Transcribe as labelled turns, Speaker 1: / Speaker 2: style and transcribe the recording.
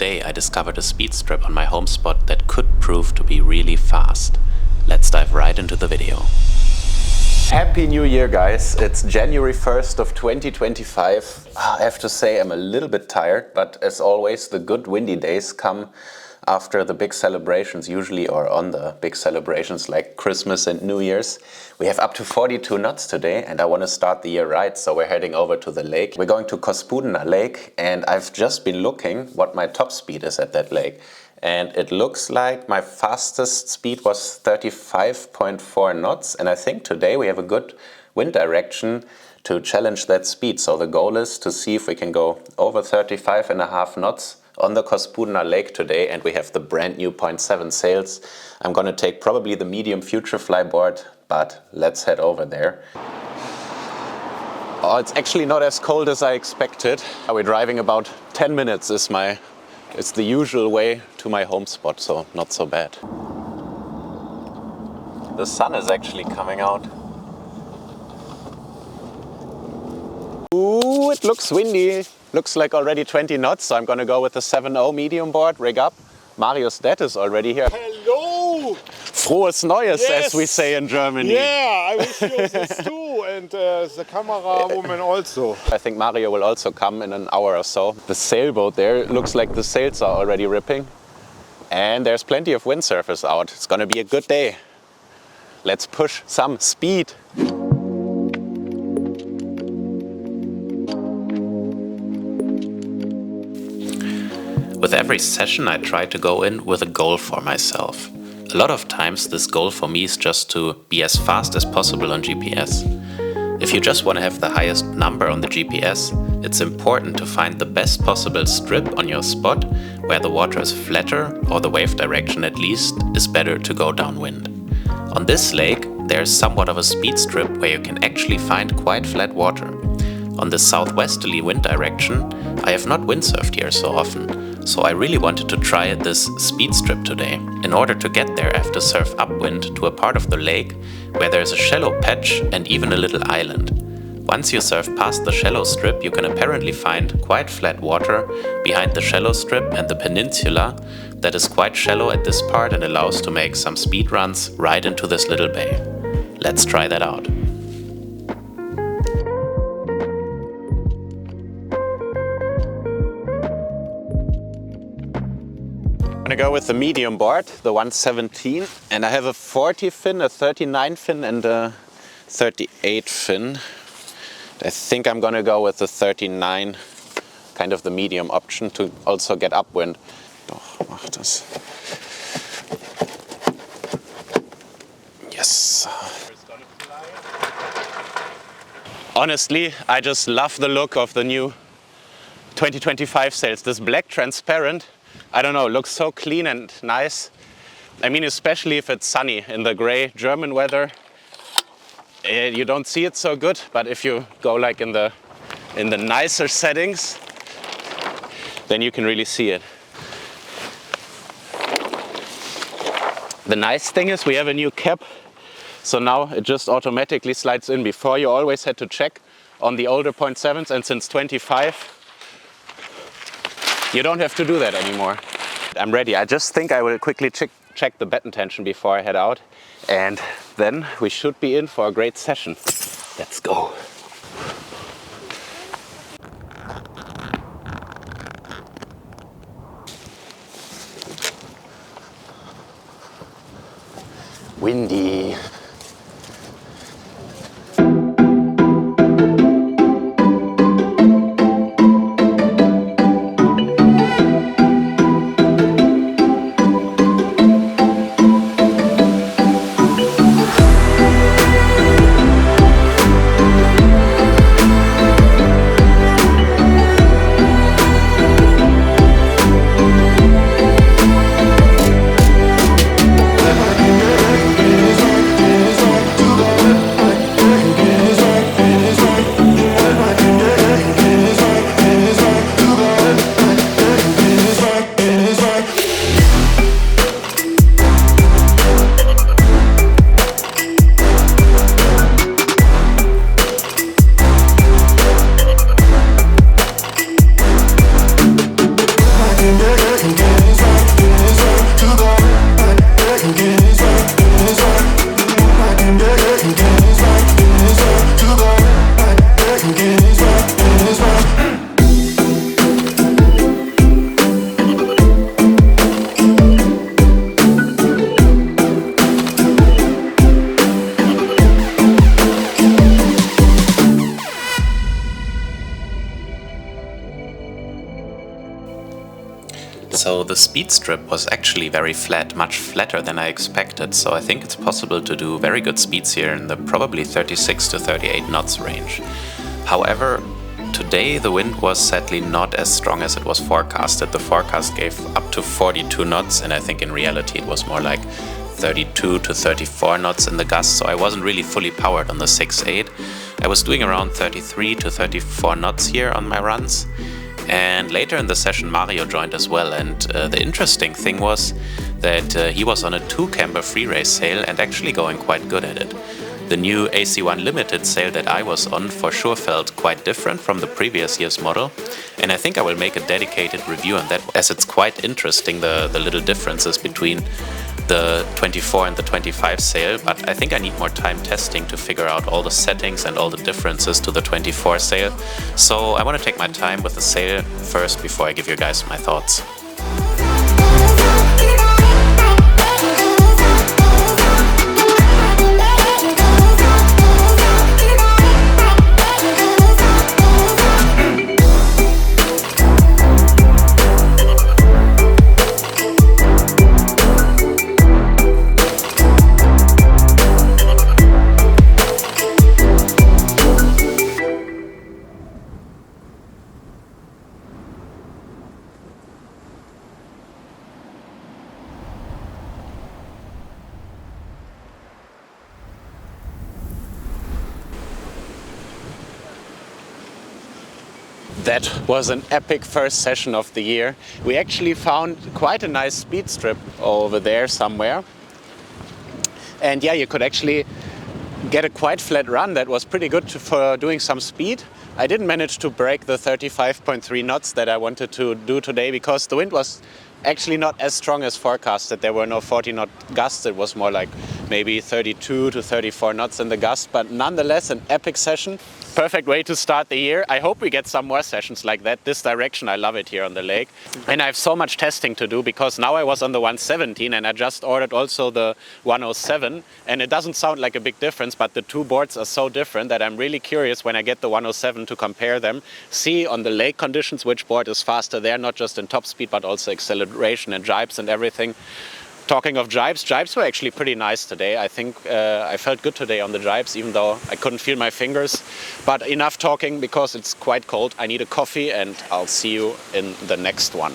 Speaker 1: today I discovered a speed strip on my home spot that could prove to be really fast. Let's dive right into the video. Happy New Year, guys! It's January 1st of 2025. I have to say I'm a little bit tired, but as always the good windy days come after the big celebrations usually, or on the big celebrations like Christmas and New Year's. We have up to 42 knots today and I want to start the year right, so we're heading over to the lake. We're going to Kospudena Lake and I've just been looking what my top speed is at that lake. And it looks like my fastest speed was 35.4 knots, and I think today we have a good wind direction to challenge that speed. So the goal is to see if we can go over 35.5 knots on the Kospudena Lake today, and we have the brand new 0.7 sails. I'm gonna take probably the medium future flyboard, but let's head over there. Oh, it's actually not as cold as I expected. We're driving about 10 minutes it's the usual way to my home spot, so not so bad. The sun is actually coming out. Ooh, it looks windy. Looks like already 20 knots, so I'm gonna go with the 7.0 medium board, rig up. Marius Dad is already here.
Speaker 2: Hello!
Speaker 1: Frohes Neues, yes, as we say in Germany.
Speaker 2: Yeah, I wish you this too, and the camera woman also.
Speaker 1: I think Mario will also come in an hour or so. The sailboat there looks like the sails are already ripping. And there's plenty of windsurfers out. It's gonna be a good day. Let's push some speed. With every session I try to go in with a goal for myself. A lot of times this goal for me is just to be as fast as possible on GPS. If you just want to have the highest number on the GPS, it's important to find the best possible strip on your spot where the water is flatter, or the wave direction at least is better to go downwind. On this lake there's somewhat of a speed strip where you can actually find quite flat water. On the southwesterly wind direction I have not windsurfed here so often, so I really wanted to try this speed strip today. In order to get there I have to surf upwind to a part of the lake where there's a shallow patch and even a little island. Once you surf past the shallow strip you can apparently find quite flat water behind the shallow strip and the peninsula that is quite shallow at this part and allows to make some speed runs right into this little bay. Let's try that out. I'm gonna go with the medium board, the 117, and I have a 40 fin, a 39 fin and a 38 fin. I think I'm gonna go with the 39, kind of the medium option to also get upwind. Doch, mach das. Yes. Honestly, I just love the look of the new 2025 sails. This black transparent, I don't know, looks so clean and nice. I mean, especially if it's sunny in the gray German weather, you don't see it so good. But if you go like in the nicer settings, then you can really see it. The nice thing is we have a new cap, so now it just automatically slides in. Before you always had to check on the older 0.7s, and since 25, you don't have to do that anymore. I'm ready. I just think I will quickly check the batten tension before I head out, and then we should be in for a great session. Let's go. Windy. So the speed strip was actually very flat, much flatter than I expected, so I think it's possible to do very good speeds here in the probably 36 to 38 knots range. However, today the wind was sadly not as strong as it was forecasted. The forecast gave up to 42 knots, and I think in reality it was more like 32 to 34 knots in the gust, so I wasn't really fully powered on the 6.8. I was doing around 33 to 34 knots here on my runs. And later in the session Mario joined as well, and the interesting thing was that he was on a 2-camber free race sail and actually going quite good at it. The new AC1 Limited sail that I was on for sure felt quite different from the previous year's model, and I think I will make a dedicated review on that, as it's quite interesting the little differences between the 24 and the 25 sail, but I think I need more time testing to figure out all the settings and all the differences to the 24 sail. So I want to take my time with the sail first before I give you guys my thoughts. That was an epic first session of the year. We actually found quite a nice speed strip over there somewhere. And yeah, you could actually get a quite flat run that was pretty good for doing some speed. I didn't manage to break the 35.3 knots that I wanted to do today because the wind was actually not as strong as forecasted. There were no 40-knot gusts. It was more like maybe 32 to 34 knots in the gust, but nonetheless an epic session. Perfect way to start the year. I hope we get some more sessions like that. This direction, I love it here on the lake. And I have so much testing to do because now I was on the 117 and I just ordered also the 107, and it doesn't sound like a big difference, but the two boards are so different that I'm really curious when I get the 107 to compare them, see on the lake conditions which board is faster there, not just in top speed but also acceleration and jibes and everything. Talking of jibes were actually pretty nice today. I think I felt good today on the jibes, even though I couldn't feel my fingers. But enough talking because it's quite cold. I need a coffee and I'll see you in the next one.